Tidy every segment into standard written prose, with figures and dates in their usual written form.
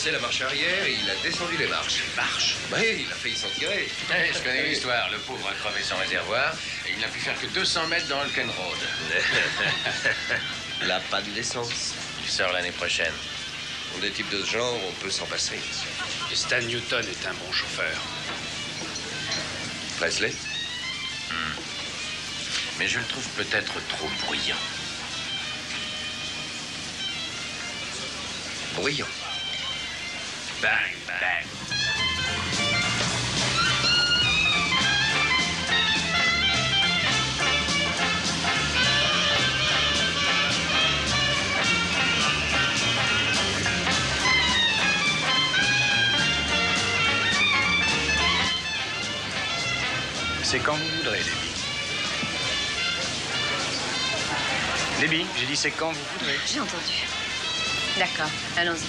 passé la marche arrière et il a descendu les marches. Marche? Oui, il a failli s'en tirer. Je connais l'histoire. Le pauvre a crevé son réservoir et il n'a pu faire que 200 mètres dans Holken Road. La panne d'essence. Il sort l'année prochaine. Pour des types de ce genre, on peut s'en passer. Stan Newton est un bon chauffeur. Presley? Mais je le trouve peut-être trop bruyant. Bruyant. Bang, bang. C'est quand vous voudrez, Debbie. Debbie, j'ai dit c'est quand vous voudrez. J'ai entendu. D'accord, allons-y.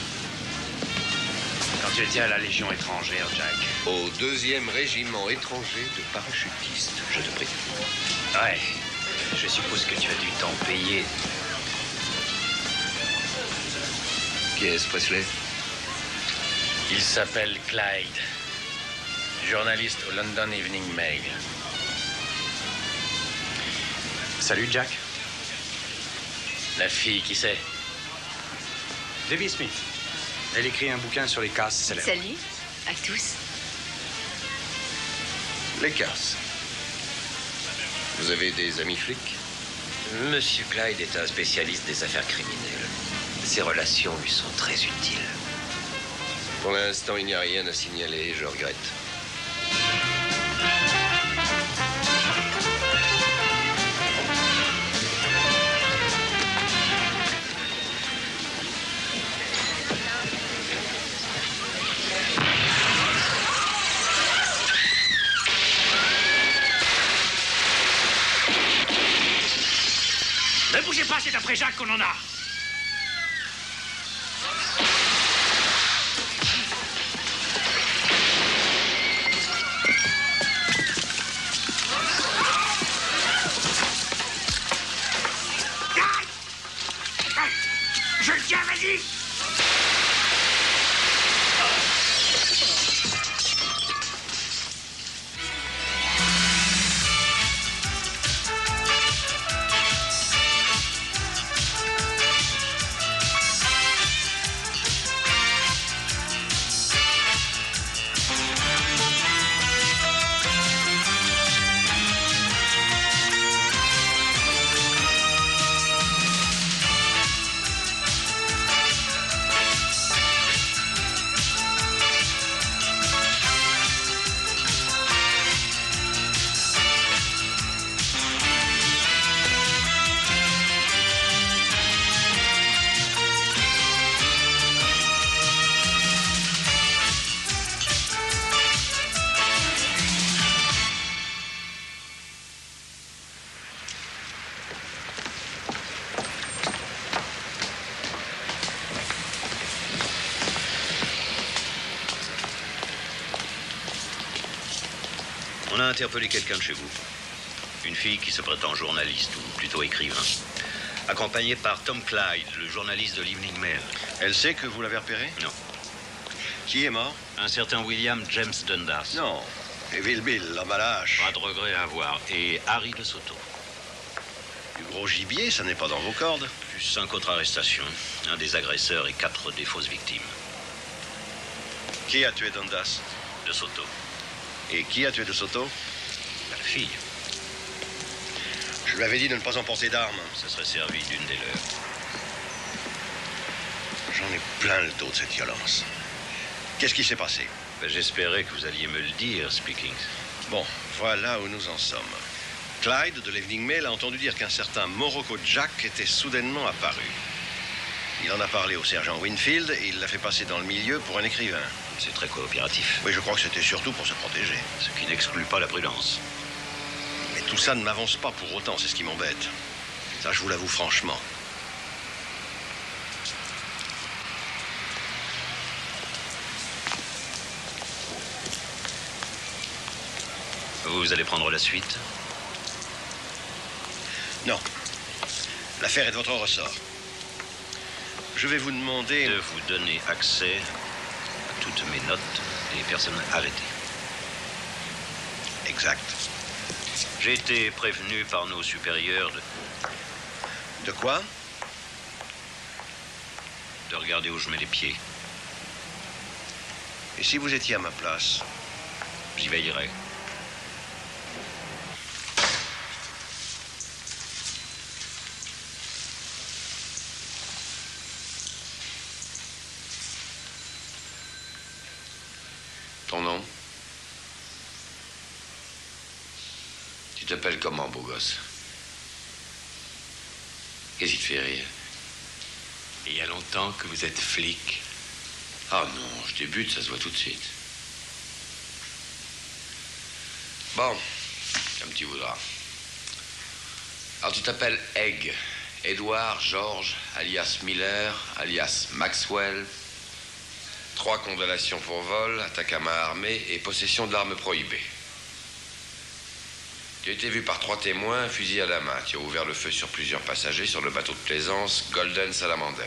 Quand tu étais à la Légion étrangère, Jack. Au 2e régiment étranger de parachutistes, je te prie. Ouais, je suppose que tu as dû t'en payer. Qui est-ce, Presley? Il s'appelle Clyde. Journaliste au London Evening Mail. Salut, Jack. La fille, qui c'est? Debbie Smith. Elle écrit un bouquin sur les casses célèbres. Salut à tous. Les casses. Vous avez des amis flics? Monsieur Clyde est un spécialiste des affaires criminelles. Ses relations lui sont très utiles. Pour l'instant, il n'y a rien à signaler, je regrette. Ne bougez pas, c'est après Jacques qu'on en a. Je le tiens, vas-y. On a interpellé quelqu'un de chez vous. Une fille qui se prétend journaliste, ou plutôt écrivain. Accompagnée par Tom Clyde, le journaliste de l'Evening Mail. Elle sait que vous l'avez repéré? Non. Qui est mort? Un certain William James Dundas. Non. Evil Bill, l'homme à la hache. Pas de regret à avoir. Et Harry de Soto. Du gros gibier, ça n'est pas dans vos cordes. Plus 5 autres arrestations. Un des agresseurs et 4 des fausses victimes. Qui a tué Dundas? De Soto. Et qui a tué de Soto? La fille. Je lui avais dit de ne pas emporter d'armes. Ça serait servi d'une des leurs. J'en ai plein le dos de cette violence. Qu'est-ce qui s'est passé? J'espérais que vous alliez me le dire, Speaking. Bon, voilà où nous en sommes. Clyde de l'Evening Mail a entendu dire qu'un certain Morocco Jack était soudainement apparu. Il en a parlé au sergent Winfield et il l'a fait passer dans le milieu pour un écrivain. C'est très coopératif. Oui, je crois que c'était surtout pour se protéger. Ce qui n'exclut pas la prudence. Mais tout ça ne m'avance pas pour autant, c'est ce qui m'embête. Ça, je vous l'avoue franchement. Vous allez prendre la suite? Non. L'affaire est de votre ressort. Je vais vous demander... de vous donner accès toutes mes notes des personnes arrêtées. Exact. J'ai été prévenu par nos supérieurs De quoi? de regarder où je mets les pieds. Et si vous étiez à ma place? J'y veillerai. Ton nom? Tu t'appelles comment, beau gosse? Qu'est-ce qui te fait rire? Il y a longtemps que vous êtes flic. Ah non, je débute, ça se voit tout de suite. Bon, comme tu voudras. Alors tu t'appelles Egg. Edward George, alias Miller, alias Maxwell. 3 condamnations pour vol, attaque à main armée et possession de l'arme prohibée. Tu as été vu par 3 témoins, fusil à la main. Tu as ouvert le feu sur plusieurs passagers sur le bateau de plaisance Golden Salamander.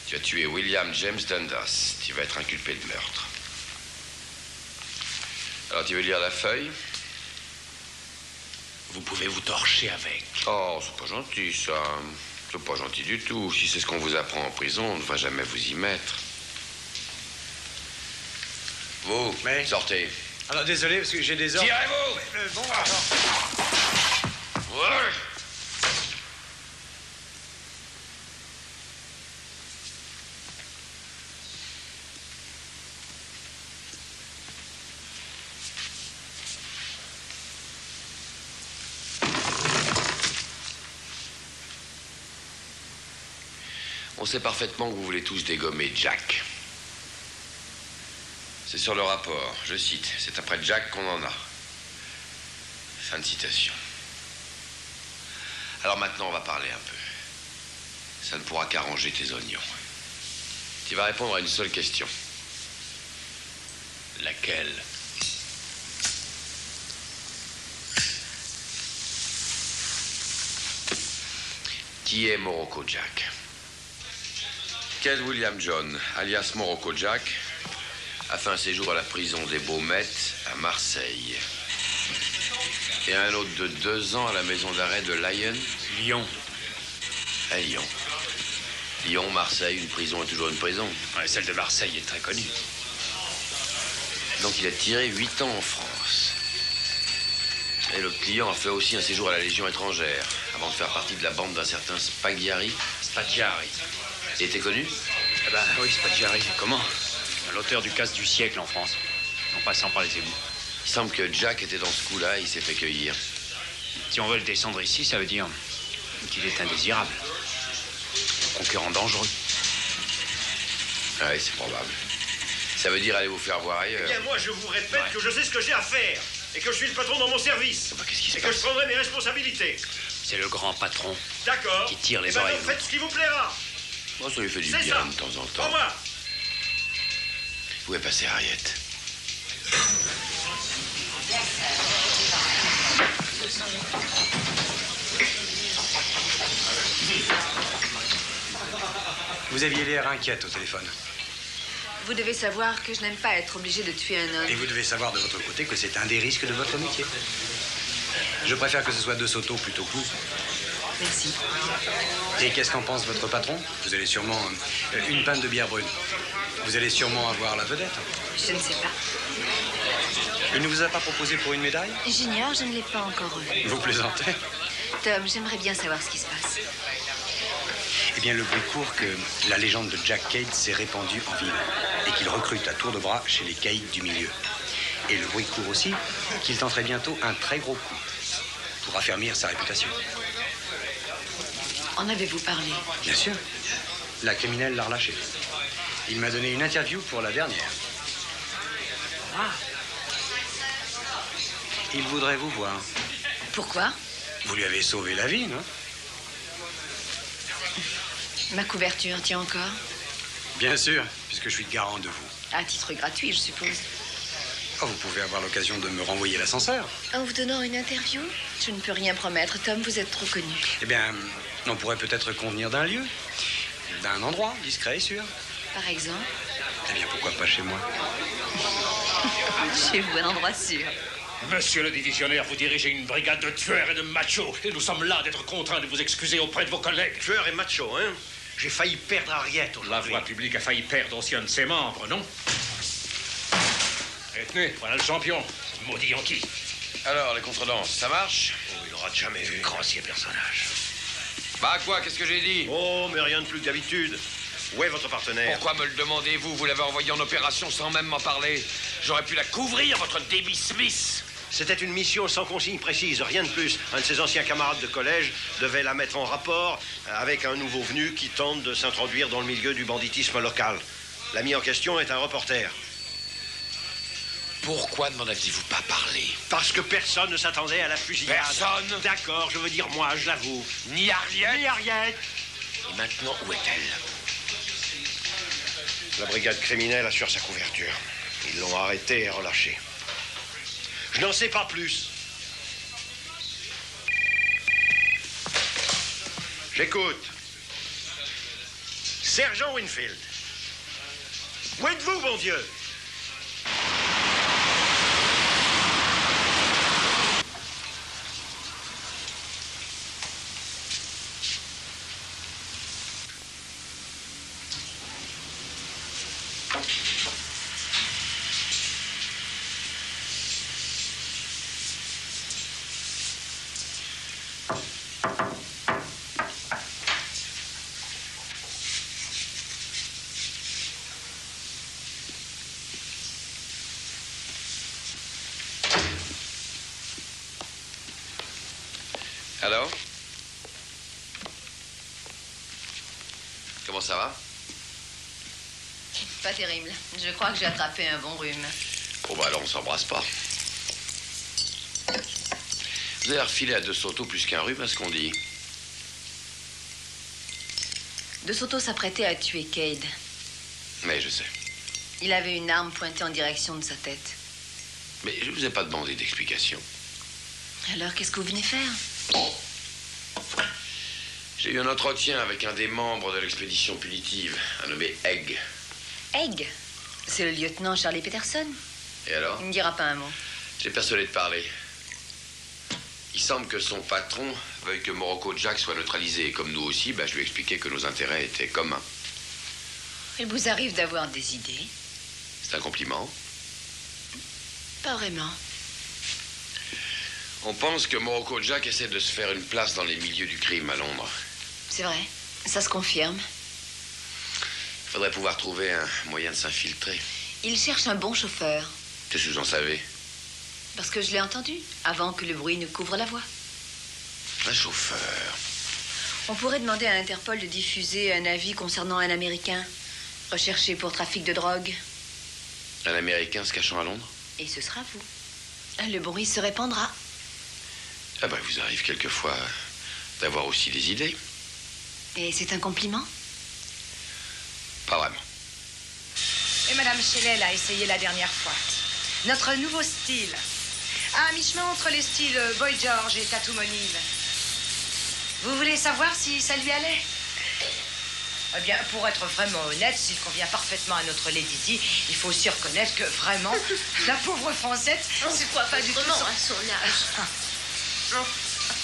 Tu as tué William James Dundas. Tu vas être inculpé de meurtre. Alors tu veux lire la feuille? Vous pouvez vous torcher avec. Oh, c'est pas gentil ça. C'est pas gentil du tout. Si c'est ce qu'on vous apprend en prison, on ne va jamais vous y mettre. Vous, Mais... sortez. Alors, désolé, parce que j'ai des ordres... Tirez-vous! Bon, alors... Ouais. On sait parfaitement que vous voulez tous dégommer Jack. C'est sur le rapport, je cite. C'est après Jack qu'on en a. Fin de citation. Alors maintenant, on va parler un peu. Ça ne pourra qu'arranger tes oignons. Tu vas répondre à une seule question. Laquelle? Qui est Morocco Jack? Quel William John, alias Morocco Jack, a fait un séjour à la prison des Baumettes à Marseille. Et un autre de 2 ans à la maison d'arrêt de Lyon. Lyon. À Lyon. Lyon, Marseille, une prison est toujours une prison. Ouais, celle de Marseille est très connue. Donc il a tiré 8 ans en France. Et l'autre client a fait aussi un séjour à la Légion étrangère, avant de faire partie de la bande d'un certain Spaghiari. Spaghiari. Il était connu? Eh ben oui, Spaghiari. Comment? L'auteur du casse du siècle en France, en passant par les égouts. Il semble que Jack était dans ce coup-là et il s'est fait cueillir. Si on veut le descendre ici, ça veut dire qu'il est indésirable. Concurrent dangereux. Oui, c'est probable. Ça veut dire aller vous faire voir ailleurs. Eh bien, moi, je vous répète que je sais ce que j'ai à faire. Et que je suis le patron dans mon service. Bah, qu'est-ce qui se Et que je passe? prendrai mes responsabilités. C'est le grand patron. D'accord. Qui tire les Eh ben, oreilles. donc, faites ce qui vous plaira. Bon, ça lui fait du C'est bien ça. de temps en Au temps. revoir. Où est passée Harriet? Vous aviez l'air inquiète au téléphone. Vous devez savoir que je n'aime pas être obligée de tuer un homme. Et vous devez savoir de votre côté que c'est un des risques de votre métier. Je préfère que ce soit 2 sautos plutôt que vous. Merci. Et qu'est-ce qu'en pense votre patron? Vous allez sûrement... une pinte de bière brune. Vous allez sûrement avoir la vedette. Je ne sais pas. Il ne vous a pas proposé pour une médaille? J'ignore, je ne l'ai pas encore eu. Vous plaisantez? Tom, j'aimerais bien savoir ce qui se passe. Eh bien, le bruit court que la légende de Jack Cade s'est répandue en ville et qu'il recrute à tour de bras chez les caïds du milieu. Et le bruit court aussi qu'il tenterait bientôt un très gros coup pour affermir sa réputation. En avez-vous parlé? Bien sûr. La criminelle l'a relâché. Il m'a donné une interview pour la dernière. Ah. Il voudrait vous voir. Pourquoi? Vous lui avez sauvé la vie, non? Ma couverture tient encore? Bien sûr, puisque je suis garant de vous. À titre gratuit, je suppose. Oh, vous pouvez avoir l'occasion de me renvoyer l'ascenseur. En vous donnant une interview? Je ne peux rien promettre, Tom, vous êtes trop connu. Eh bien, on pourrait peut-être convenir d'un lieu, d'un endroit discret et sûr. Par exemple? Eh bien, pourquoi pas chez moi? Chez vous, un endroit sûr. Monsieur le divisionnaire, vous dirigez une brigade de tueurs et de machos. Et nous sommes là d'être contraints de vous excuser auprès de vos collègues. Tueur et macho, hein? J'ai failli perdre Harriet La aujourd'hui. voie publique a failli perdre aussi un de ses membres, non? Et tenez, voilà le champion, ce maudit Yankee. Alors, les contredanses, ça marche? Oh, il aura jamais vu. Grossier personnage. Bah quoi, qu'est-ce que j'ai dit? Oh, mais rien de plus que d'habitude. Où est votre partenaire? Pourquoi me le demandez-vous? Vous l'avez envoyé en opération sans même m'en parler. J'aurais pu la couvrir, votre Debbie Smith. C'était une mission sans consigne précise, rien de plus. Un de ses anciens camarades de collège devait la mettre en rapport avec un nouveau venu qui tente de s'introduire dans le milieu du banditisme local. L'ami en question est un reporter. Pourquoi ne m'en aviez-vous pas parlé? Parce que personne ne s'attendait à la fusillade. Personne? D'accord, je veux dire moi, je l'avoue. Ni Harriet? Ni Harriet. Et maintenant, où est-elle? La brigade criminelle assure sa couverture. Ils l'ont arrêtée et relâchée. Je n'en sais pas plus. J'écoute. Sergent Winfield. Où êtes-vous, bon Dieu? Alors? Comment ça va? Pas terrible. Je crois que j'ai attrapé un bon rhume. Oh bah alors on s'embrasse pas. Vous avez refilé à De Soto plus qu'un rhume, à ce qu'on dit. De Soto s'apprêtait à tuer Cade. Mais je sais. Il avait une arme pointée en direction de sa tête. Mais je vous ai pas demandé d'explication. Alors, qu'est-ce que vous venez faire? J'ai eu un entretien avec un des membres de l'expédition punitive, un nommé Egg. Egg? C'est le lieutenant Charlie Peterson. Et alors? Il ne dira pas un mot. J'ai persuadé de parler. Il semble que son patron veuille que Morocco Jack soit neutralisé. Et comme nous aussi, je lui ai expliqué que nos intérêts étaient communs. Il vous arrive d'avoir des idées? C'est un compliment. Pas vraiment. On pense que Morocco Jack essaie de se faire une place dans les milieux du crime à Londres. C'est vrai. Ça se confirme. Il faudrait pouvoir trouver un moyen de s'infiltrer. Il cherche un bon chauffeur. Qu'est-ce que vous en savez? Parce que je l'ai entendu, avant que le bruit ne couvre la voie. Un chauffeur. On pourrait demander à Interpol de diffuser un avis concernant un Américain recherché pour trafic de drogue. Un Américain se cachant à Londres? Et ce sera vous. Le bruit se répandra. Ah il vous arrive quelquefois d'avoir aussi des idées. Et c'est un compliment? Pas vraiment. Et Madame Shelley l'a essayé la dernière fois. Notre nouveau style. À mi-chemin entre les styles Boy George et Tattoo Monive. Vous voulez savoir si ça lui allait? Eh bien, pour être vraiment honnête, s'il convient parfaitement à notre Lady Di, il faut aussi reconnaître que vraiment, la pauvre Francette, c'est pas du tout son... à son âge.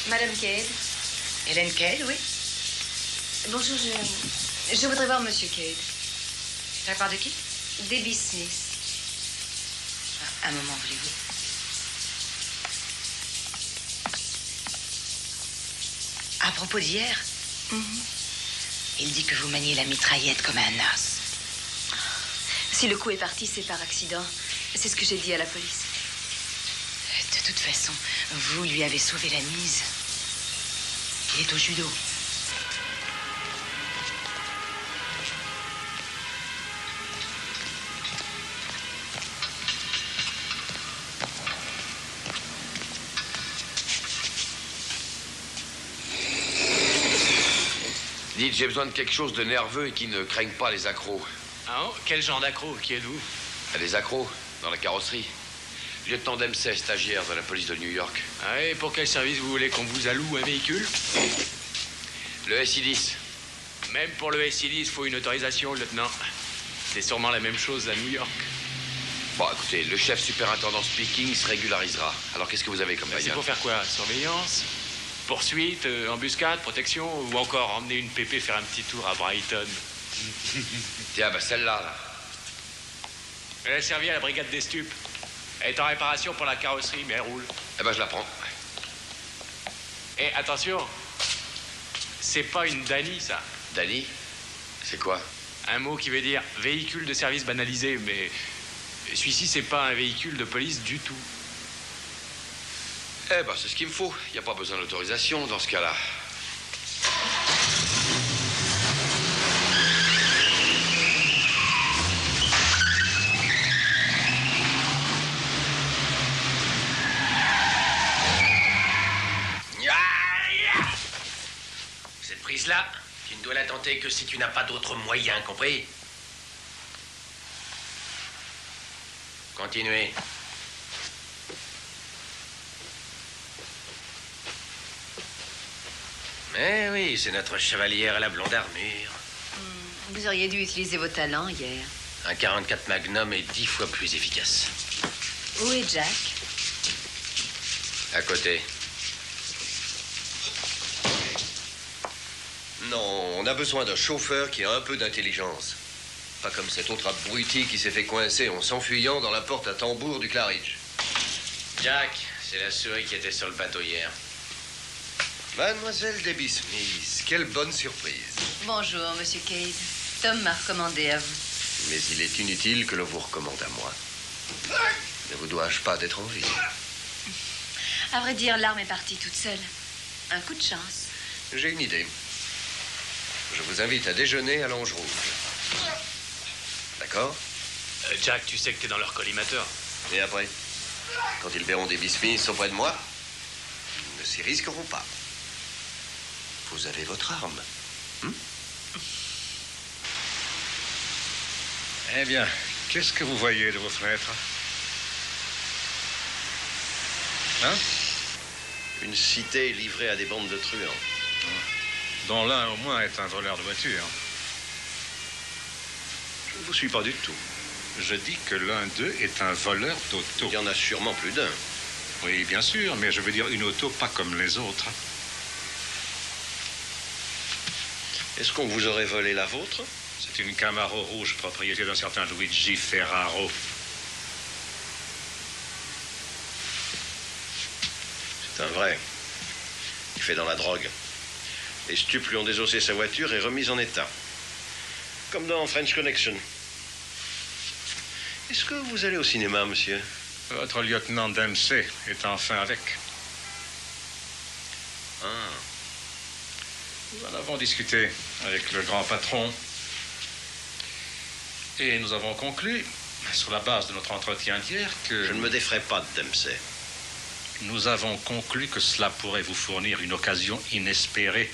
Madame Cade. Hélène Cade, oui. Bonjour, je voudrais voir Monsieur Cade. De la part de qui? Debbie Smith. Un moment, voulez-vous? À propos d'hier, il dit que vous maniez la mitraillette comme un as. Si le coup est parti, c'est par accident. C'est ce que j'ai dit à la police. De toute façon, vous lui avez sauvé la mise. Il est au judo. Dites, j'ai besoin de quelque chose de nerveux et qui ne craigne pas les accros. Ah oh, quel genre d'accro? Qui êtes-vous? Des accros, dans la carrosserie. Lieutenant Dempsey, stagiaire de la police de New York. Ah, et pour quel service vous voulez qu'on vous alloue un véhicule? Le SI-10. Même pour le SI-10, il faut une autorisation, lieutenant. C'est sûrement la même chose à New York. Bon, écoutez, le chef superintendant speaking se régularisera. Alors, qu'est-ce que vous avez comme C'est bagnole? pour faire quoi? Surveillance? Poursuite? Embuscade? Protection? Ou encore emmener une pépé faire un petit tour à Brighton? Tiens, bah celle-là, là. Elle a servi à la brigade des stupes. Elle est en réparation pour la carrosserie, mais elle roule. Eh ben, je la prends. Et attention, c'est pas une Dani, ça. Dani? C'est quoi? Un mot qui veut dire véhicule de service banalisé, mais celui-ci, c'est pas un véhicule de police du tout. Eh ben, c'est ce qu'il me faut. Il n'y a pas besoin d'autorisation dans ce cas-là. Cette prise-là, tu ne dois la tenter que si tu n'as pas d'autre moyen, compris? Continuez. Mais oui, c'est notre chevalière à la blonde armure. Vous auriez dû utiliser vos talents hier. Un 44 Magnum est 10 fois plus efficace. Où est Jack? À côté. Non, on a besoin d'un chauffeur qui a un peu d'intelligence. Pas comme cet autre abruti qui s'est fait coincer en s'enfuyant dans la porte à tambour du Claridge. Jack, c'est la souris qui était sur le bateau hier. Mademoiselle Debbie Smith, quelle bonne surprise. Bonjour, Monsieur Cade. Tom m'a recommandé à vous. Mais il est inutile que l'on vous recommande à moi. Ne vous dois-je pas d'être en vie? À vrai dire, l'arme est partie toute seule. Un coup de chance. J'ai une idée. Je vous invite à déjeuner à l'Ange Rouge. D'accord? Jack, tu sais que t'es dans leur collimateur. Et après? Quand ils verront Debbie Smith auprès de moi, ils ne s'y risqueront pas. Vous avez votre arme. Eh bien, qu'est-ce que vous voyez de vos fenêtres? Hein? Une cité livrée à des bandes de truands. Dont l'un au moins est un voleur de voiture. Je ne vous suis pas du tout. Je dis que l'un d'eux est un voleur d'auto. Il y en a sûrement plus d'un. Oui, bien sûr, mais je veux dire une auto pas comme les autres. Est-ce qu'on vous aurait volé la vôtre? C'est une Camaro rouge, propriété d'un certain Luigi Ferraro. C'est un vrai. Il fait dans la drogue. Les stupes lui ont désossé sa voiture et remise en état. Comme dans French Connection. Est-ce que vous allez au cinéma, monsieur? Votre lieutenant Dempsey est enfin avec. Ah. Nous en avons discuté avec le grand patron. Et nous avons conclu, sur la base de notre entretien d'hier, que... Je ne me défrais pas de Dempsey. Nous avons conclu que cela pourrait vous fournir une occasion inespérée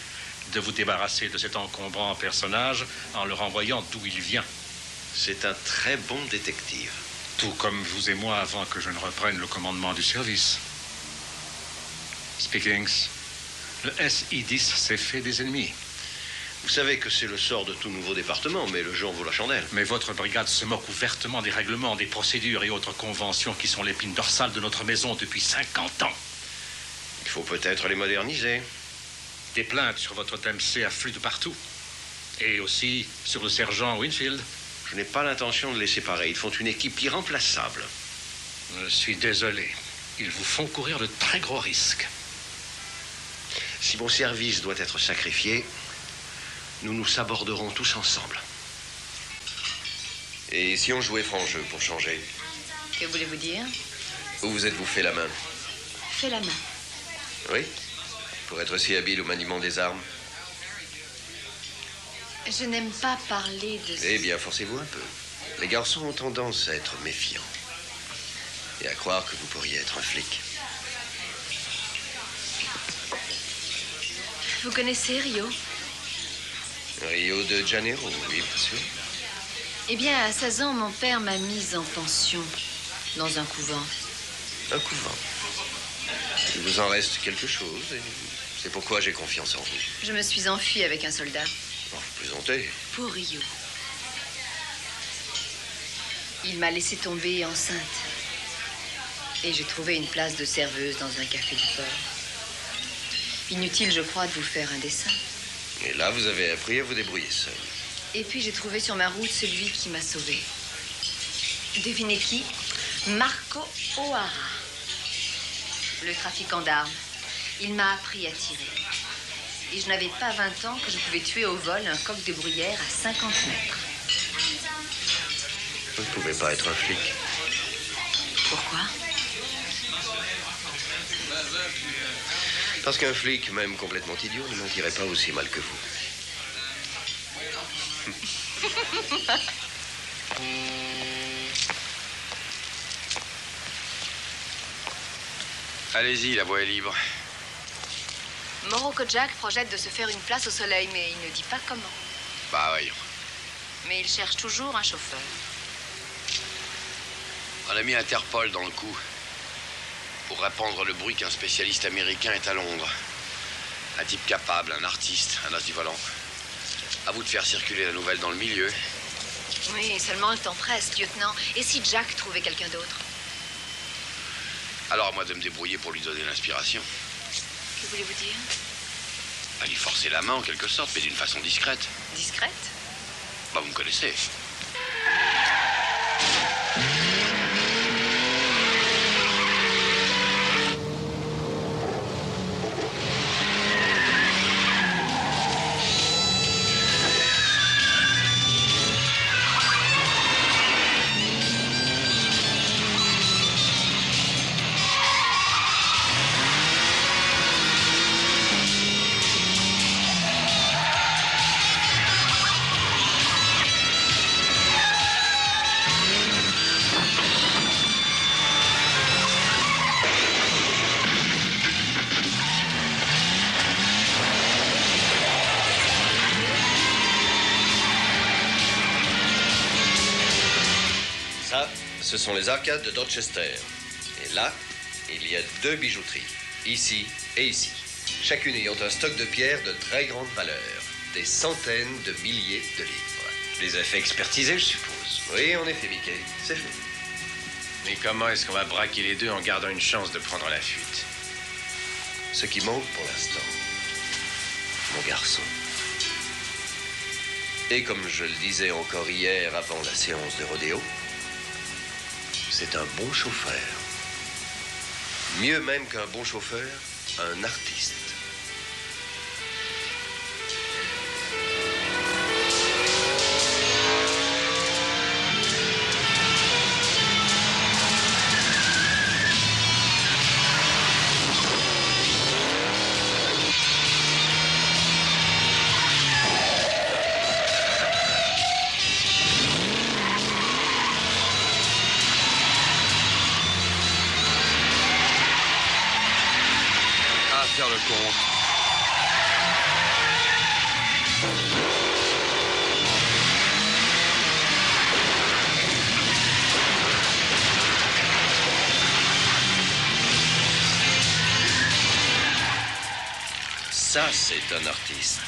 de vous débarrasser de cet encombrant personnage en le renvoyant d'où il vient. C'est un très bon détective. Tout comme vous et moi avant que je ne reprenne le commandement du service. Speakings, le SI-10 s'est fait des ennemis. Vous savez que c'est le sort de tout nouveau département, mais le jour vaut la chandelle. Mais votre brigade se moque ouvertement des règlements, des procédures et autres conventions qui sont l'épine dorsale de notre maison depuis 50 ans. Il faut peut-être les moderniser. Des plaintes sur votre Dempsey affluent de partout. Et aussi sur le sergent Winfield. Je n'ai pas l'intention de les séparer. Ils font une équipe irremplaçable. Je suis désolé. Ils vous font courir de très gros risques. Si mon service doit être sacrifié, nous nous saborderons tous ensemble. Et si on jouait franc jeu pour changer? Que voulez-vous dire? Où vous êtes-vous fait la main? Fais la main. Oui? Pour être si habile au maniement des armes? Je n'aime pas parler de... Eh bien, forcez-vous un peu. Les garçons ont tendance à être méfiants. Et à croire que vous pourriez être un flic. Vous connaissez Rio? Rio de Janeiro, oui, bien sûr. Eh bien, à 16 ans, mon père m'a mise en pension dans un couvent. Un couvent. Il vous en reste quelque chose, et c'est pourquoi j'ai confiance en vous. Je me suis enfuie avec un soldat. Oh, vous plaisantez. Pour Rio. Il m'a laissé tomber enceinte. Et j'ai trouvé une place de serveuse dans un café du port. Inutile, je crois, de vous faire un dessin. Et là, vous avez appris à vous débrouiller seul. Et puis j'ai trouvé sur ma route celui qui m'a sauvée. Devinez qui? Marco O'Hara. Le trafiquant d'armes. Il m'a appris à tirer. Et je n'avais pas 20 ans que je pouvais tuer au vol un coq de bruyère à 50 mètres. Vous ne pouvez pas être un flic. Pourquoi? Parce qu'un flic, même complètement idiot, ne mentirait pas aussi mal que vous. Allez-y, la voie est libre. Morocco Jack projette de se faire une place au soleil, mais il ne dit pas comment. Bah voyons. Mais il cherche toujours un chauffeur. On a mis Interpol dans le coup. Pour répandre le bruit qu'un spécialiste américain est à Londres. Un type capable, un artiste, un as du volant. À vous de faire circuler la nouvelle dans le milieu. Oui, seulement le temps presse, lieutenant. Et si Jack trouvait quelqu'un d'autre? Alors à moi de me débrouiller pour lui donner l'inspiration. Que voulez-vous dire? À lui forcer la main en quelque sorte, mais d'une façon discrète. Discrète? Bah vous me connaissez. Ce sont les arcades de Dorchester. Et là, il y a 2 bijouteries, ici et ici. Chacune ayant un stock de pierres de très grande valeur. Des centaines de milliers de livres. Les a fait expertiser, je suppose. Oui, en effet, Mickey. C'est fait. Mais comment est-ce qu'on va braquer les deux en gardant une chance de prendre la fuite? Ce qui manque pour l'instant, mon garçon. Et comme je le disais encore hier avant la séance de rodéo, c'est un bon chauffeur. Mieux même qu'un bon chauffeur, un artiste. Faire le compte. Ça, c'est un artiste.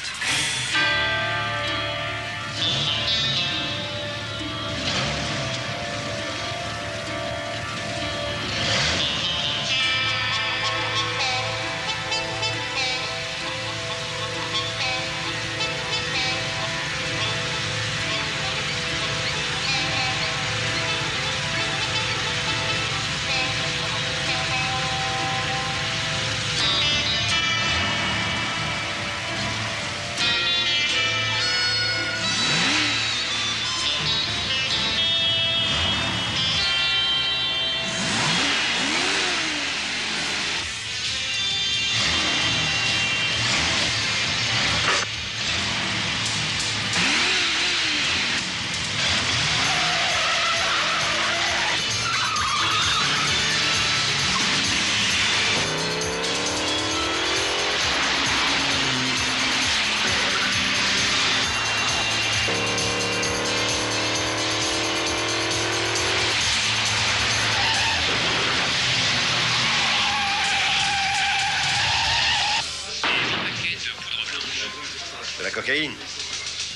Cocaïne.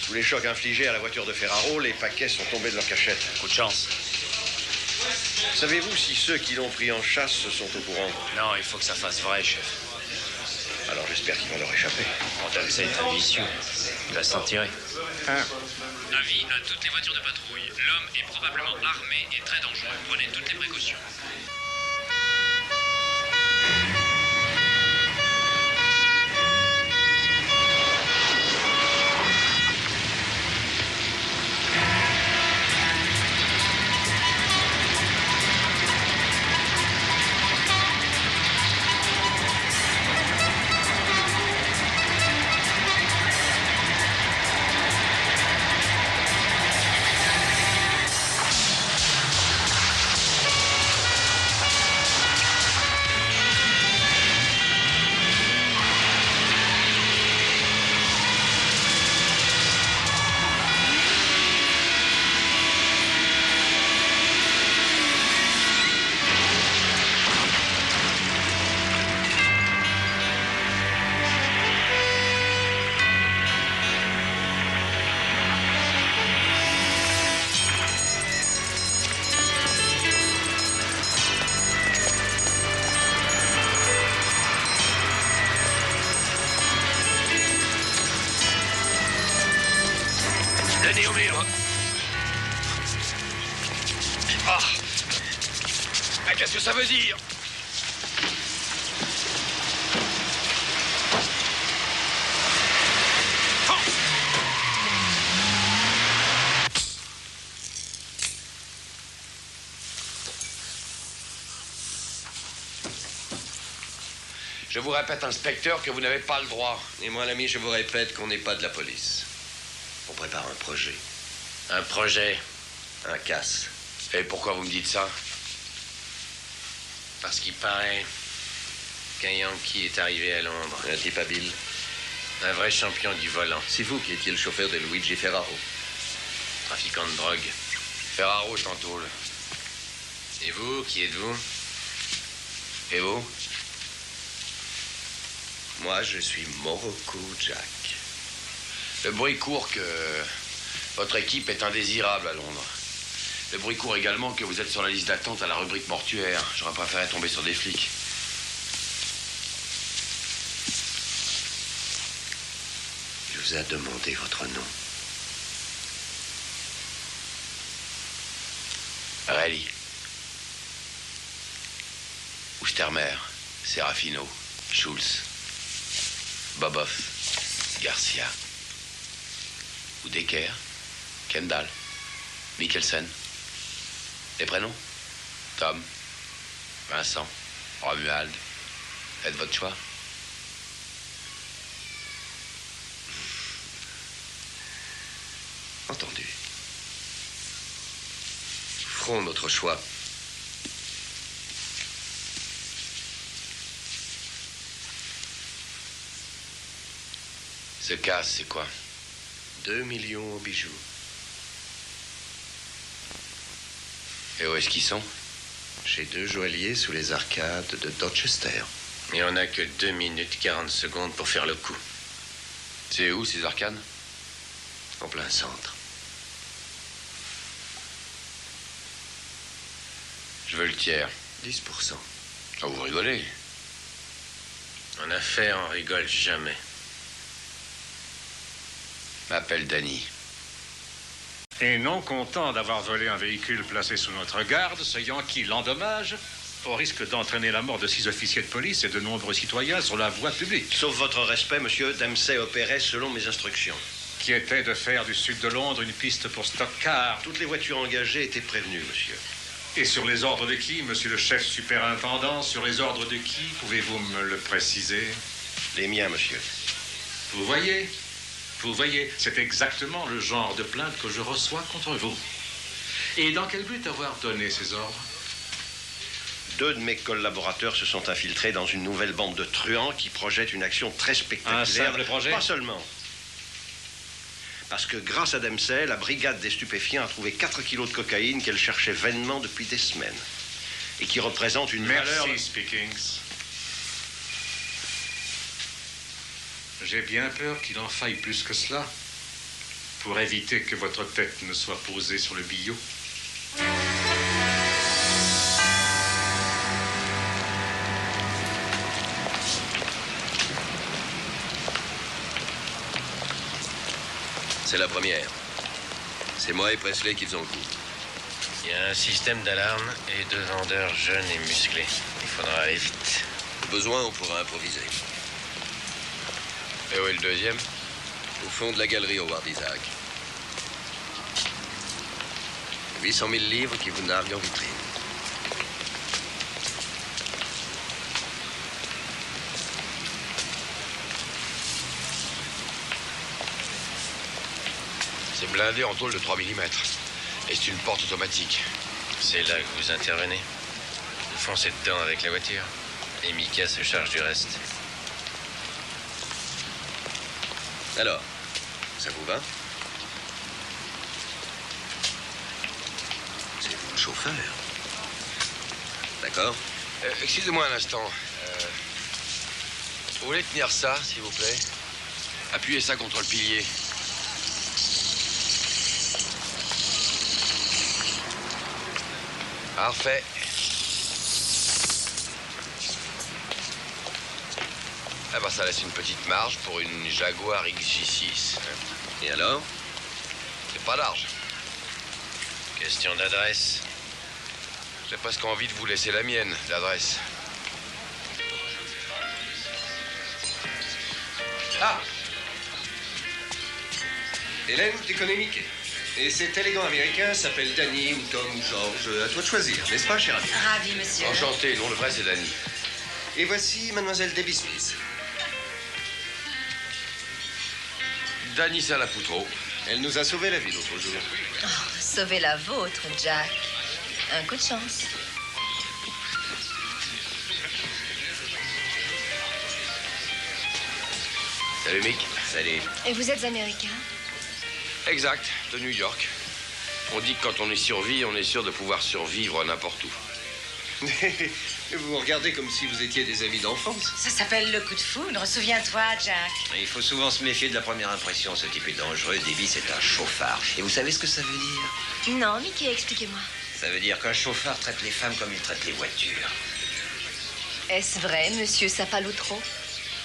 Sous les chocs infligés à la voiture de Ferraro, les paquets sont tombés de leur cachette. Coup de chance. Savez-vous si ceux qui l'ont pris en chasse sont au courant? Non, il faut que ça fasse vrai, chef. Alors j'espère qu'il va leur échapper. Dempsey est un vicieux. Il va s'en tirer. Avis à toutes les voitures de patrouille. L'homme est probablement armé et très dangereux. Prenez toutes les précautions. Tenez au mur. Ah. Mais qu'est-ce que ça veut dire? Je vous répète, inspecteur, que vous n'avez pas le droit. Et moi, l'ami, je vous répète qu'on n'est pas de la police. On prépare un projet. Un projet? Un casse. Et pourquoi vous me dites ça? Parce qu'il paraît qu'un Yankee est arrivé à Londres. Un type habile. Un vrai champion du volant. C'est vous qui étiez le chauffeur de Luigi Ferraro. Trafiquant de drogue. Ferraro est en tôle. Et vous, qui êtes-vous? Et vous? Moi, je suis Morocco Jack. Le bruit court que votre équipe est indésirable à Londres. Le bruit court également que vous êtes sur la liste d'attente à la rubrique mortuaire. J'aurais préféré tomber sur des flics. Il vous a demandé votre nom. Rally. Oustermer. Serafino. Schulz. Boboff. Garcia. Ou Decker. Kendall. Mikkelsen. Les prénoms? Tom. Vincent. Romuald. Faites votre choix. Entendu. Ferons notre choix. Ce casse, c'est quoi? 2 millions aux bijoux. Et où est-ce qu'ils sont? Chez 2 joailliers sous les arcades de Dorchester. Et on n'a que 2 minutes 40 secondes pour faire le coup. C'est où, ces arcades? En plein centre. Je veux le tiers. 10%. Ah, vous rigolez? En affaires, on rigole jamais. M'appelle Danny. Et non content d'avoir volé un véhicule placé sous notre garde, ce Yankee l'endommage au risque d'entraîner la mort de 6 officiers de police et de nombreux citoyens sur la voie publique. Sauf votre respect, monsieur, Dempsey opérait selon mes instructions. Qui était de faire du sud de Londres une piste pour stock-car. Toutes les voitures engagées étaient prévenues, monsieur. Et sur les ordres de qui, monsieur le chef superintendant? Sur les ordres de qui? Pouvez-vous me le préciser? Les miens, monsieur. Vous voyez, c'est exactement le genre de plainte que je reçois contre vous. Et dans quel but avoir donné ces ordres? 2 de mes collaborateurs se sont infiltrés dans une nouvelle bande de truands qui projette une action très spectaculaire. Un simple projet? Pas seulement. Parce que grâce à Dempsey, la brigade des stupéfiants a trouvé 4 kilos de cocaïne qu'elle cherchait vainement depuis des semaines. Et qui représente une valeur... Merci, Speakings. J'ai bien peur qu'il en faille plus que cela pour éviter que votre tête ne soit posée sur le billot. C'est la première. C'est moi et Presley qui faisons le coup. Il y a un système d'alarme et 2 vendeurs jeunes et musclés. Il faudra aller vite. Au besoin, on pourra improviser. Et où est le deuxième? Au fond de la galerie Howard Isaac. 800 000 livres qui vous narguent en vitrine. C'est blindé en tôle de 3 mm. Et c'est une porte automatique. C'est là que vous intervenez. Vous foncez dedans avec la voiture. Et Mika se charge du reste. Alors, ça vous va? C'est vous le chauffeur. D'accord? Excusez-moi un instant. Vous voulez tenir ça, s'il vous plaît? Appuyez ça contre le pilier. Parfait. Ah bah ça laisse une petite marge pour une Jaguar XJ6. Et alors? C'est pas large. Question d'adresse. J'ai presque envie de vous laisser la mienne, l'adresse. Ah! Hélène, tu connais Mickey. Et cet élégant américain s'appelle Danny ou Tom ou George. À toi de choisir, n'est-ce pas, cher ami? Ravi, monsieur. Enchanté, non, le vrai c'est Danny. Et voici mademoiselle Debbie Smith. Danny Salapoutreau. Elle nous a sauvé la vie l'autre jour. Oh, sauvez la vôtre, Jack. Un coup de chance. Salut, Mick. Salut. Et vous êtes américain? Exact, de New York. On dit que quand on y survit, on est sûr de pouvoir survivre n'importe où. Vous vous regardez comme si vous étiez des amis d'enfance. Ça s'appelle le coup de foudre. Souviens-toi, Jack. Il faut souvent se méfier de la première impression. Ce type est dangereux. Debbie, c'est un chauffard. Et vous savez ce que ça veut dire? Non, Mickey, expliquez-moi. Ça veut dire qu'un chauffard traite les femmes comme il traite les voitures. Est-ce vrai, monsieur Sapaloutreau?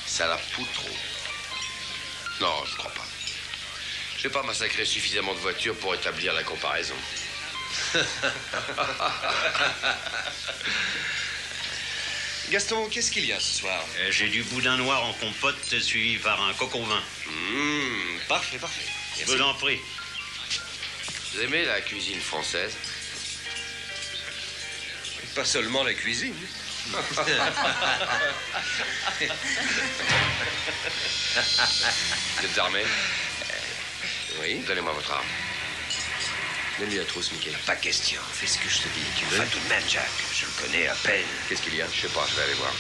Salapoutreau. Non, je crois pas. Je n'ai pas massacré suffisamment de voitures pour établir la comparaison. Gaston, qu'est-ce qu'il y a ce soir? J'ai du boudin noir en compote suivi par un coq au vin. Parfait, parfait. Je vous en prie. Vous aimez la cuisine française? Pas seulement la cuisine. Vous êtes armé? Oui. Donnez-moi votre arme. Donne-lui la trousse, Mickey. Pas question. Fais ce que je te dis. Tu le fais tout de même, Jack. Je le connais à peine. Qu'est-ce qu'il y a? Je sais pas, je vais aller voir.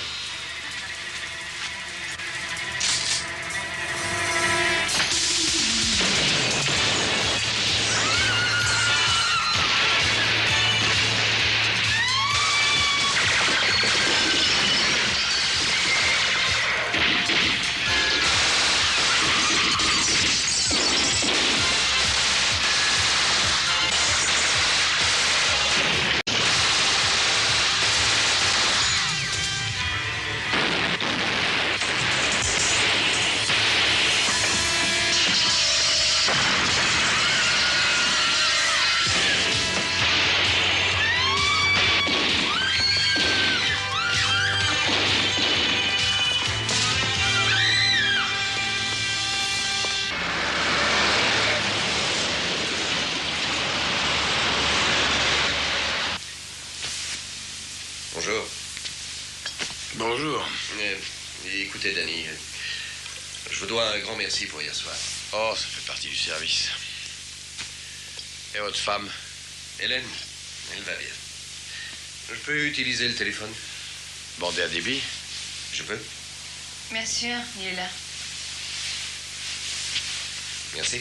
Bonjour. Bonjour. Écoutez, Danny, je vous dois un grand merci pour hier soir. Oh, ça fait partie du service. Et votre femme? Hélène, elle va bien. Je peux utiliser le téléphone? Bandez à Debbie? Je peux? Bien sûr, il est là. Merci.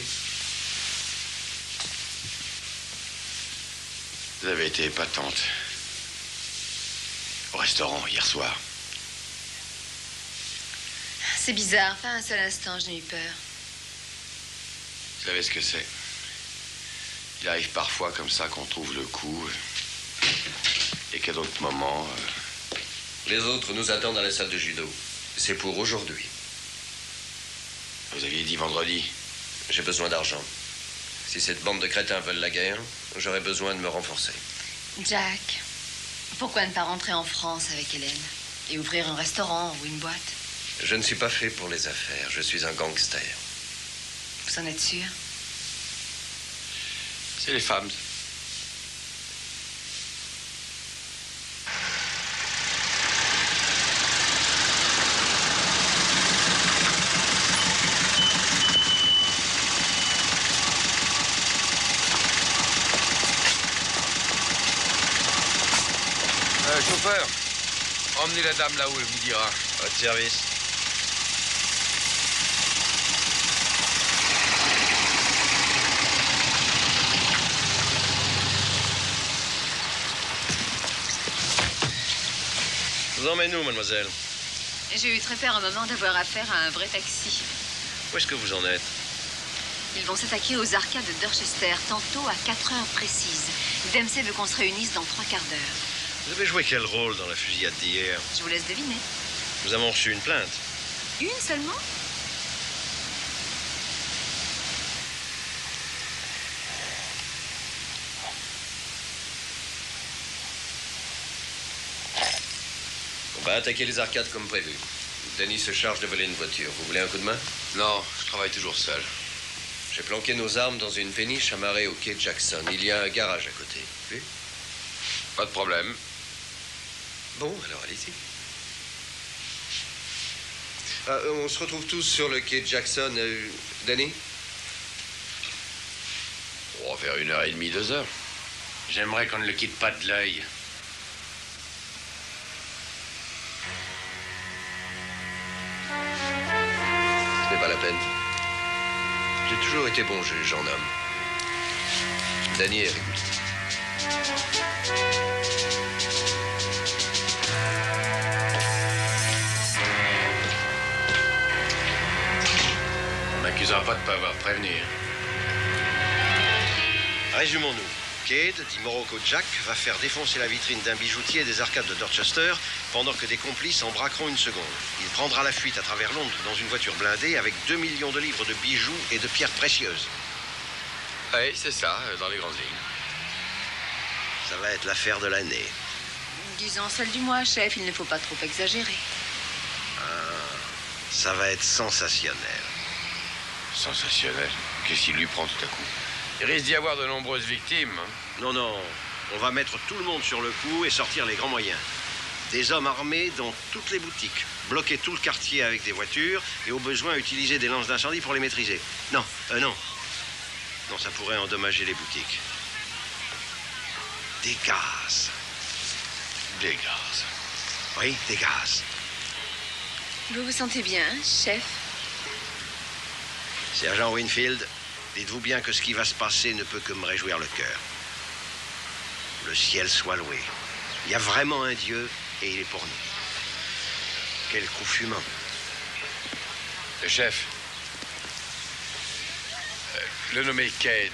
Vous avez été épatante. Au restaurant, hier soir. C'est bizarre, pas un seul instant, je n'ai eu peur. Vous savez ce que c'est? Il arrive parfois comme ça qu'on trouve le coup. Et qu'à d'autres moments... Les autres nous attendent à la salle de judo. C'est pour aujourd'hui. Vous aviez dit vendredi. J'ai besoin d'argent. Si cette bande de crétins veulent la guerre, j'aurai besoin de me renforcer. Jack, pourquoi ne pas rentrer en France avec Hélène et ouvrir un restaurant ou une boîte? Je ne suis pas fait pour les affaires. Je suis un gangster. Vous en êtes sûr? C'est les femmes. Chauffeur, emmenez la dame là-haut, elle vous dira. Pas de service. Je vous emmène où, mademoiselle? J'ai eu très peur un moment d'avoir affaire à un vrai taxi. Où est-ce que vous en êtes? Ils vont s'attaquer aux arcades de Dorchester, tantôt à 4 heures précises. Dempsey veut qu'on se réunisse dans 3 quarts d'heure. Vous avez joué quel rôle dans la fusillade d'hier? Je vous laisse deviner. Nous avons reçu une plainte. Une seulement? On va attaquer les arcades comme prévu. Danny se charge de voler une voiture. Vous voulez un coup de main? Non, je travaille toujours seul. J'ai planqué nos armes dans une péniche amarrée au quai Jackson. Il y a un garage à côté. Vu? Pas de problème. Bon, alors allez-y. On se retrouve tous sur le quai Jackson. Danny? On va faire 1h30, 2 heures. J'aimerais qu'on ne le quitte pas de l'œil. Ce n'est pas la peine. J'ai toujours été bon juge en homme. Danny est régulier. On m'accusera pas de pas avoir prévenu. Résumons-nous. Cade, dit Morocco Jack, va faire défoncer la vitrine d'un bijoutier des arcades de Dorchester pendant que des complices en braqueront une seconde. Il prendra la fuite à travers Londres dans une voiture blindée avec 2 millions de livres de bijoux et de pierres précieuses. Oui, c'est ça, dans les grandes lignes. Ça va être l'affaire de l'année. Disons celle du mois, chef. Il ne faut pas trop exagérer. Ça va être sensationnel. Sensationnel. Qu'est-ce qu'il lui prend tout à coup? Il risque d'y avoir de nombreuses victimes. Non, non. On va mettre tout le monde sur le coup et sortir les grands moyens. Des hommes armés dans toutes les boutiques. Bloquer tout le quartier avec des voitures et au besoin utiliser des lances d'incendie pour les maîtriser. Non, non. Non, ça pourrait endommager les boutiques. Des gaz. Des gaz. Oui, des gaz. Vous vous sentez bien, chef? Sergent Winfield, dites-vous bien que ce qui va se passer ne peut que me réjouir le cœur. Le ciel soit loué. Il y a vraiment un Dieu et il est pour nous. Quel coup fumant. Le chef. Le nommé Cade,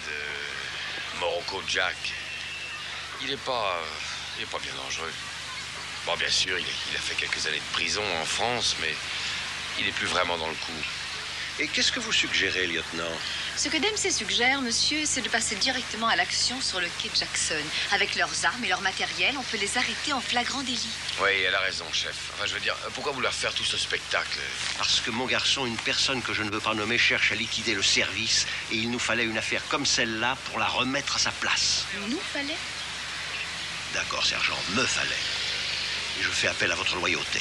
Morocco Jack, il est pas bien dangereux. Bon, bien sûr, il a fait quelques années de prison en France, mais il est plus vraiment dans le coup. Et qu'est-ce que vous suggérez, lieutenant? Ce que Dempsey suggère, monsieur, c'est de passer directement à l'action sur le quai Jackson. Avec leurs armes et leur matériel, on peut les arrêter en flagrant délit. Oui, elle a raison, chef. Enfin, je veux dire, pourquoi vouloir faire tout ce spectacle? Parce que, mon garçon, une personne que je ne veux pas nommer cherche à liquider le service et il nous fallait une affaire comme celle-là pour la remettre à sa place. Nous fallait? D'accord, sergent, me fallait. Et je fais appel à votre loyauté.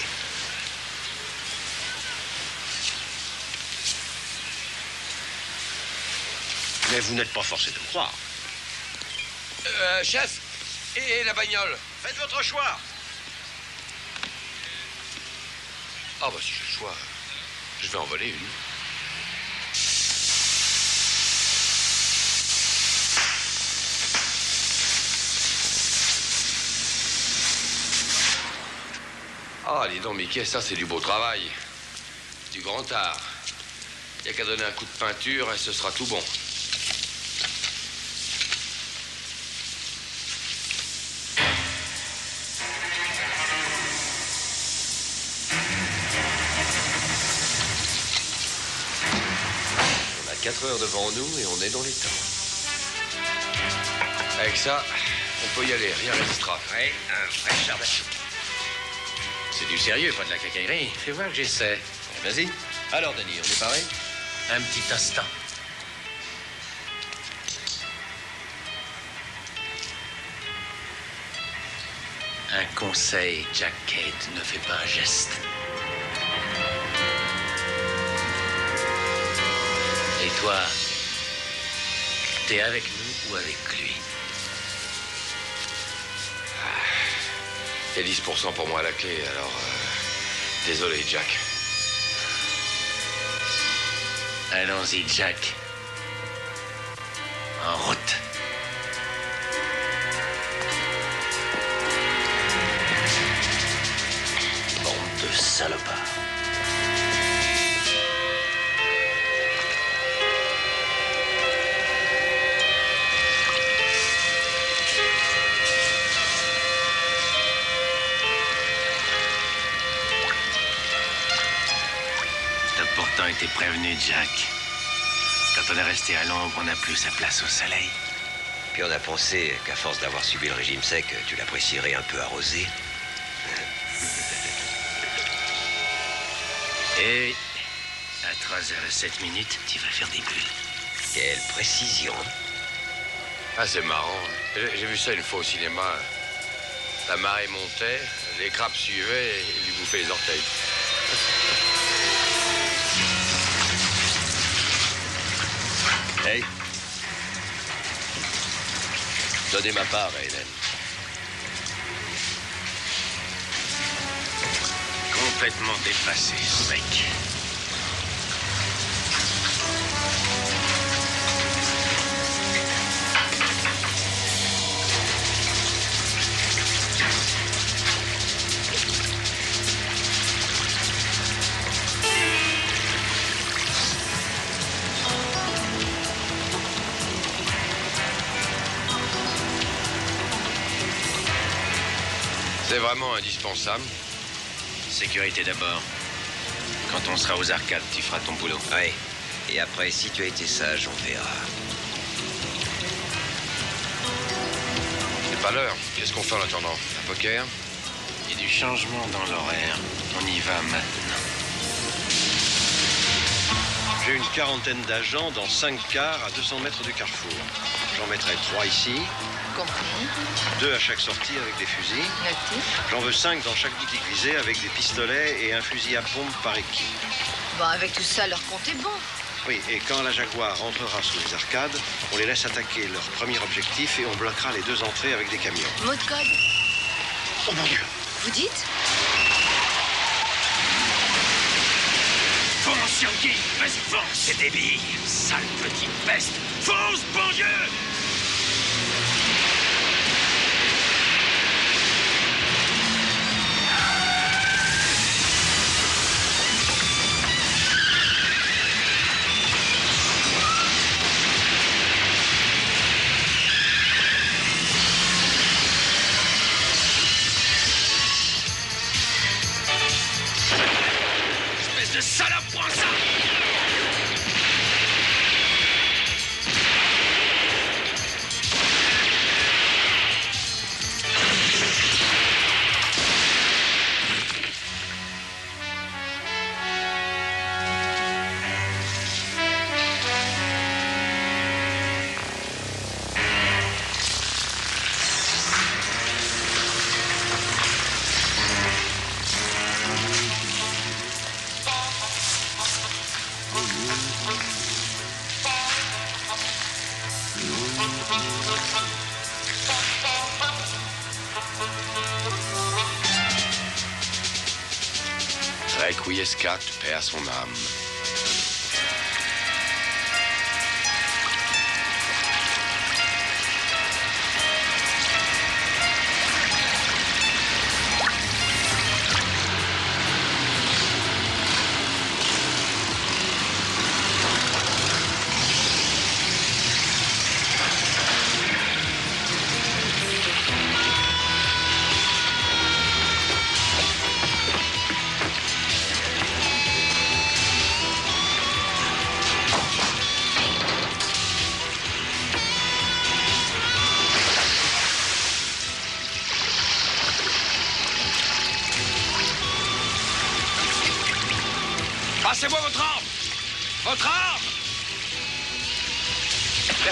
Mais vous n'êtes pas forcé de me croire. Chef, et la bagnole? Faites votre choix. Ah, bah, si j'ai le choix, je vais en voler une. Ah, dis donc, Mickey, ça, c'est du beau travail. Du grand art. Il n'y a qu'à donner un coup de peinture et ce sera tout bon. 4 heures devant nous et on est dans les temps. Avec ça, on peut y aller, rien restera. Ouais, un vrai jardin. C'est du sérieux, pas de la cacaillerie. Fais voir que j'essaie. Vas-y. Alors, Danny, on est paré? Un petit instant. Un conseil, Jack Cade, ne fais pas un geste. Et toi, t'es avec nous ou avec lui? Il y a 10% pour moi à la clé, alors... désolé, Jack. Allons-y, Jack. En route. Bande de salopards. T'as pourtant été prévenu, Jack. Quand on est resté à l'ombre, on n'a plus sa place au soleil. Puis on a pensé qu'à force d'avoir subi le régime sec, tu l'apprécierais un peu arrosé. Et à 3h07, tu vas faire des bulles. Quelle précision. Ah, c'est marrant. J'ai vu ça une fois au cinéma. La marée montait, les crabes suivaient et lui bouffaient les orteils. Hey. Donnez ma part à Hélène. Complètement dépassé, ce mec. C'est vraiment indispensable. Sécurité d'abord. Quand on sera aux arcades, tu feras ton boulot. Ouais. Et après, si tu as été sage, on verra. C'est pas l'heure. Qu'est-ce qu'on fait en attendant? Un poker? Il y a du changement dans l'horaire. On y va maintenant. J'ai une quarantaine d'agents dans 5 cars à 200 mètres du carrefour. J'en mettrai 3 ici. Compris. 2 à chaque sortie avec des fusils. Noté. J'en veux 5 dans chaque boutique visée avec des pistolets et un fusil à pompe par équipe. Bon, avec tout ça, leur compte est bon. Oui, et quand la Jaguar rentrera sous les arcades, on les laisse attaquer leur premier objectif et on bloquera les 2 entrées avec des camions. Mot de code. Oh mon Dieu! Vous dites? Fonce, Yankee! Vas-y, fonce! C'est débile! Sale petite peste! Fonce, bon Dieu! Espèce de salope, prends ça! Requiescat, paix à son âme.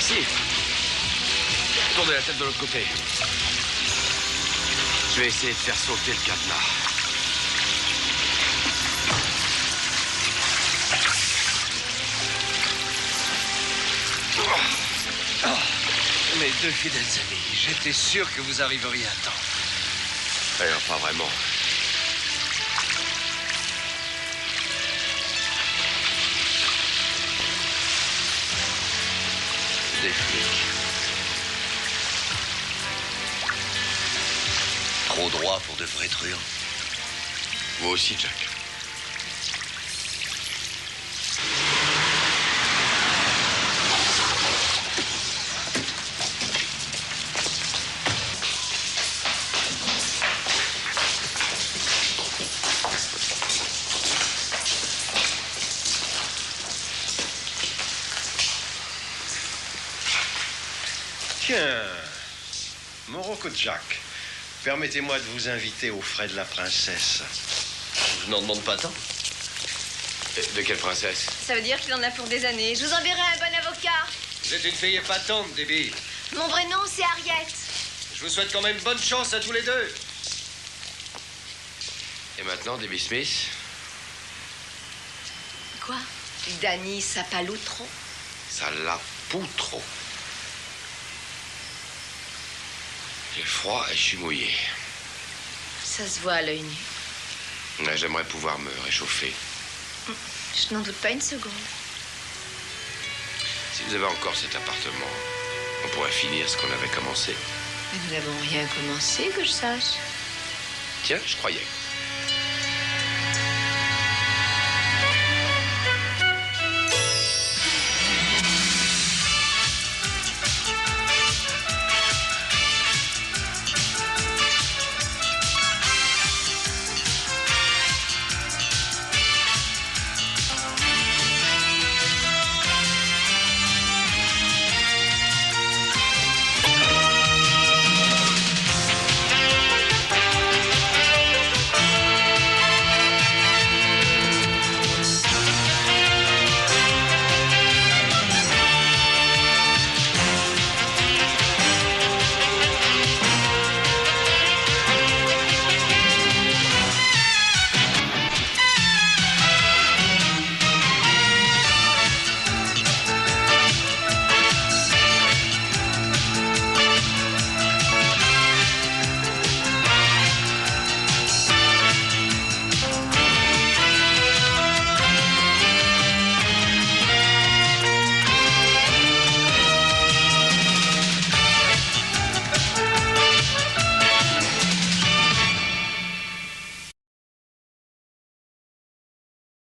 Merci. Tournez la tête de l'autre côté. Je vais essayer de faire sauter le cadenas. Mes deux fidèles amis, j'étais sûr que vous arriveriez à temps. Alors, pas vraiment. Des flics. Trop droit pour de vrais truands. Vous aussi, Jack. Tiens, Morocco Jack, permettez-moi de vous inviter aux frais de la princesse. Je n'en demande pas tant. De quelle princesse? Ça veut dire qu'il en a pour des années. Je vous enverrai un bon avocat. Vous êtes une fille épatante, Debbie. Mon vrai nom, c'est Harriet. Je vous souhaite quand même bonne chance à tous les deux. Et maintenant, Debbie Smith? Quoi? Danny Sapalutro? Salaputro. J'ai froid et je suis mouillé. Ça se voit à l'œil nu. Ouais, j'aimerais pouvoir me réchauffer. Je n'en doute pas une seconde. Si vous avez encore cet appartement, on pourrait finir ce qu'on avait commencé. Mais nous n'avons rien commencé, que je sache. Tiens, je croyais.